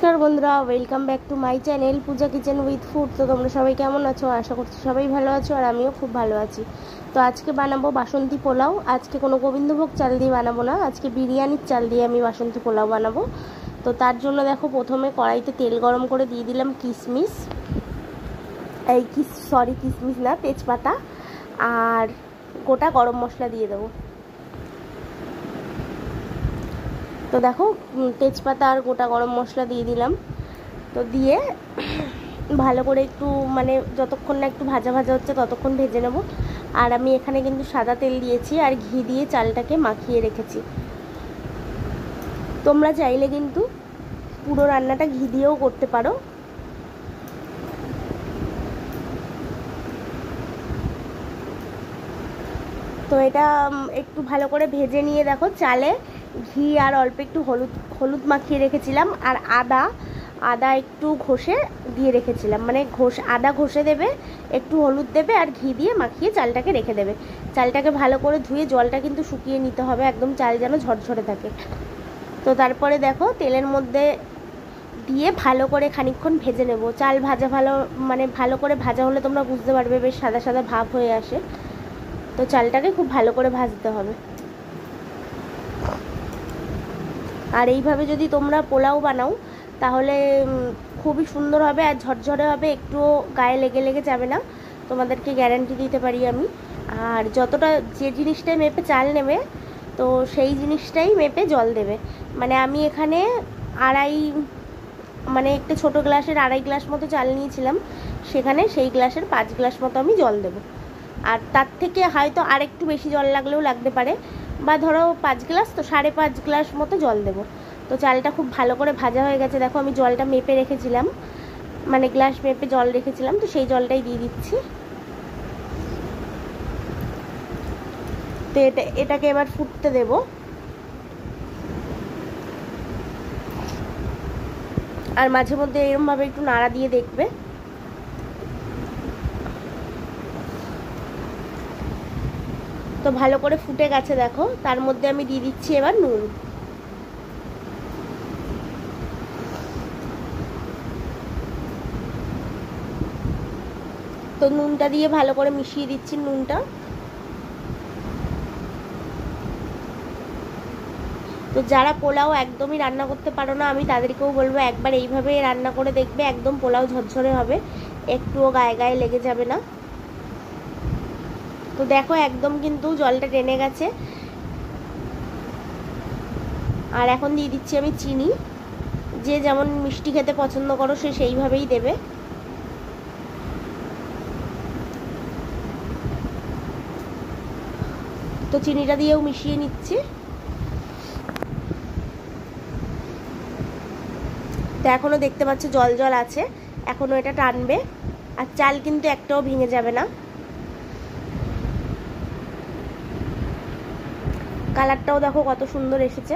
নমস্কার বন্ধুরা, welcome back to my channel Puja kitchen with food. তো তোমরা সবাই কেমন আছো? আশা করছি সবাই ভালো আছো, আর আমিও খুব ভালো আছি। তো আজকে বানাবো বাসন্তী পোলাও। আজকে কোনো গোবিন্দভোগ চাল দিয়ে বানাবো না, আজকে বিরিয়ানির চাল দিয়ে আমি বাসন্তী পোলাও বানাবো। তো তার জন্য দেখো, প্রথমে কড়াইতে তেল গরম করে দিয়ে দিলাম কিশমিশ, কিশমিশ না, তেজপাতা আর গোটা গরম মশলা দিয়ে দেবো। তো দেখো, তেজপাতা আর গোটা গরম মশলা দিয়ে দিলাম। তো দিয়ে ভালো করে একটু যতক্ষণ না একটু ভাজা ভাজা হচ্ছে ততক্ষণ ভেজে নেব। আর আমি এখানে কিন্তু সাদা তেল দিয়েছি আর ঘি দিয়ে চালটাকে মাখিয়ে রেখেছি। তোমরা চাইলে কিন্তু পুরো রান্নাটা ঘি দিয়েও করতে পারো। তো এটা একটু ভালো করে ভেজে নিয়ে দেখো, চালে ঘি আর অল্প একটু হলুদ মাখিয়ে রেখেছিলাম, আর আদা একটু ঘষে দিয়ে রেখেছিলাম। আদা ঘষে দেবে, একটু হলুদ দেবে আর ঘি দিয়ে মাখিয়ে চালটাকে রেখে দেবে। চালটাকে ভালো করে ধুয়ে জলটা কিন্তু শুকিয়ে নিতে হবে, একদম চাল যেন ঝরঝরে থাকে। তো তারপরে দেখো, তেলের মধ্যে দিয়ে ভালো করে খানিকক্ষণ ভেজে নেব। চাল ভালো করে ভাজা হলে তোমরা বুঝতে পারবে, বেশ সাদা সাদা ভাব হয়ে আসে। তো চালটাকে খুব ভালো করে ভাজতে হবে। আর এইভাবে যদি তোমরা পোলাও বানাও তাহলে খুবই সুন্দর হবে আর ঝরঝরে হবে, একটুও গায়ে লেগে যাবে না, তোমাদেরকে গ্যারান্টি দিতে পারি আমি। আর যে জিনিসটাই মেপে চাল নেবে, তো সেই জিনিসটাই মেপে জল দেবে। আমি এখানে একটা ছোটো গ্লাসের 2.5 গ্লাস মতো চাল নিয়েছিলাম, সেখানে সেই গ্লাসের 5 গ্লাস মতো আমি জল দেবো। আর তার থেকে হয়তো আরেকটু বেশি জল লাগলেও লাগতে পারে, বা ধরো 5 গ্লাস, তো 5.5 গ্লাস মতো জল দেবো। তো চালটা খুব ভালো করে ভাজা হয়ে গেছে। দেখো, আমি জলটা মেপে রেখেছিলাম, গ্লাস মেপে জল রেখেছিলাম, তো সেই জলটাই দিয়ে দিচ্ছি। তো এটাকে এবার ফুটতে দেব। আর মাঝে মধ্যে এরকমভাবে একটু নাড়া দিয়ে দেখবে। তো ভালো করে ফুটে গেছে দেখো, তার মধ্যে আমি দিয়ে দিচ্ছি এবার নুন। তো নুনটা দিয়ে ভালো করে মিশিয়ে দিচ্ছি নুনটা। তো যারা পোলাও একদমই রান্না করতে পারো না, আমি তাদেরকেও বলবো একবার এইভাবে রান্না করে দেখবে, একদম পোলাও ঝরঝরে হবে, একটুও গায়ে গায়ে লেগে যাবে না। তো দেখো, একদম কিন্তু জলটা টেনে গেছে। আর এখন দিয়ে দিচ্ছি আমি চিনি। যে যেমন মিষ্টি খেতে পছন্দ করো সে সেইভাবেই দেবে। তো চিনিটা দিয়েও মিশিয়ে নিচ্ছি। তো এখনও দেখতে পাচ্ছ জল জল আছে, এখনও এটা টানবে। আর চাল কিন্তু একটাও ভেঙে যাবে না। কালারটাও দেখো কত সুন্দর এসেছে।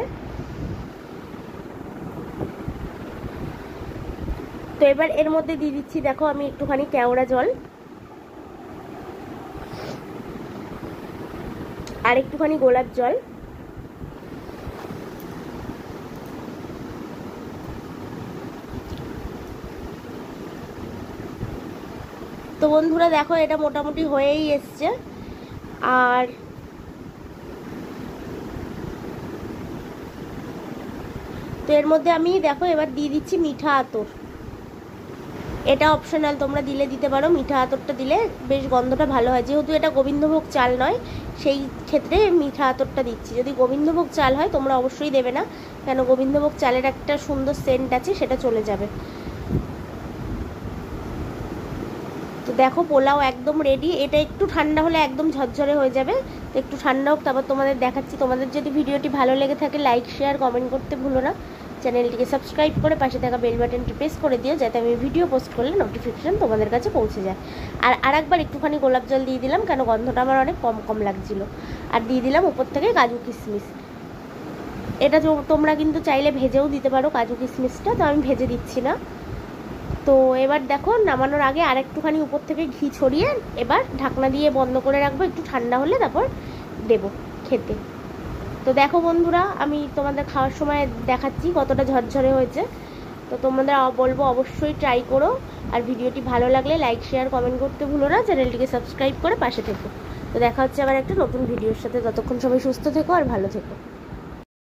তো এবার এর মধ্যে দিয়ে দিচ্ছি, দেখো আমি একটুখানি কেওড়া জল আর একটুখানি গোলাপ জল। তো বন্ধুরা দেখো, এটা মোটামুটি হয়েই এসছে। আর তো এর মধ্যে আমি দেখো এবার দিয়ে দিচ্ছি মিঠা আতর। এটা অপশনাল, তোমরা দিলে দিতে পারো। মিঠা আতরটা দিলে বেশ গন্ধটা ভালো হয়। যেহেতু এটা গোবিন্দভোগ চাল নয়, সেই ক্ষেত্রে মিঠা আতরটা দিচ্ছি। যদি গোবিন্দভোগ চাল হয় তোমরা অবশ্যই দেবে না, কেন গোবিন্দভোগ চালের একটা সুন্দর সেন্ট আছে, সেটা চলে যাবে। তো দেখো, পোলাও একদম রেডি। এটা একটু ঠান্ডা হলে একদম ঝরঝরে হয়ে যাবে। তো একটু ঠান্ডা হোক, তারপর তোমাদের দেখাচ্ছি। তোমাদের যদি ভিডিওটি ভালো লেগে থাকে লাইক শেয়ার কমেন্ট করতে ভুলো না। চ্যানেলটিকে সাবস্ক্রাইব করে পাশে থাকা বেল বাটনটি প্রেস করে দিও, যাতে আমি ভিডিও পোস্ট করলে নোটিফিকেশান তোমাদের কাছে পৌঁছে যায়। আর আরেকবার একটুখানি গোলাপ জল দিয়ে দিলাম, কেন গন্ধটা আমার অনেক কম কম লাগছিলো। আর দিয়ে দিলাম উপর থেকে কাজু কিশমিশ। এটা তোমরা কিন্তু চাইলে ভেজেও দিতে পারো কাজু কিশমিশটা, তো আমি ভেজে দিচ্ছি না। তো এবার দেখো, নামানোর আগে আর একটুখানি উপর থেকে ঘি ছড়িয়ে এবার ঢাকনা দিয়ে বন্ধ করে রাখবো। একটু ঠান্ডা হলে তারপর দেবো খেতে। তো দেখো বন্ধুরা, আমি তোমাদের খাওয়ার সময় দেখাচ্ছি কতটা ঝরঝরে হয়েছে। তো তোমাদের বলবো অবশ্যই ট্রাই করো। আর ভিডিওটি ভালো লাগলে লাইক শেয়ার কমেন্ট করতে ভুলো না, চ্যানেলটিকে সাবস্ক্রাইব করে পাশে থেকো। তো দেখা হচ্ছে আবার একটা নতুন ভিডিওর সাথে, ততক্ষণ সবাই সুস্থ থেকো আর ভালো থেকো।